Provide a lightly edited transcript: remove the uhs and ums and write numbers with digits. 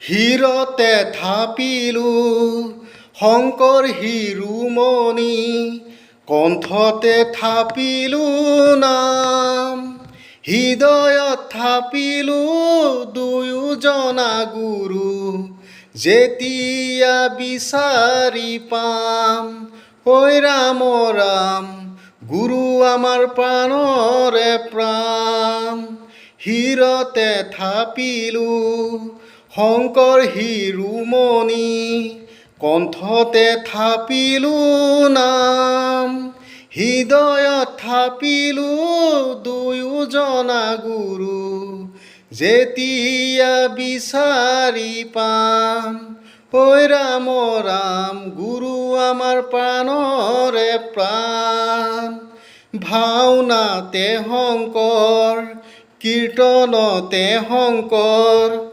হীৰতে থাপিলো শংকৰ শিৰোমণি, কণ্ঠতে থাপিলো নাম। হৃদয়ত থাপিলো দুয়োজনা গুৰু, যেতিয়া বিচাৰি পাম। ঐ ৰাম ৰাম, গুৰু আমাৰ প্ৰাণৰে প্ৰাণ। হীৰতে থাপিলো শংকৰ শিৰোমণি, কণ্ঠতে থাপিলো নাম। হৃদয়ত থাপিলো দুয়োজনা গুৰু, যেতিয়া বিচাৰি পাম। ঐ ৰাম ৰাম, গুৰু আমাৰ প্ৰাণৰে প্ৰাণ। ভাওনাতে শংকৰ, কীৰ্তনতে শংকৰ,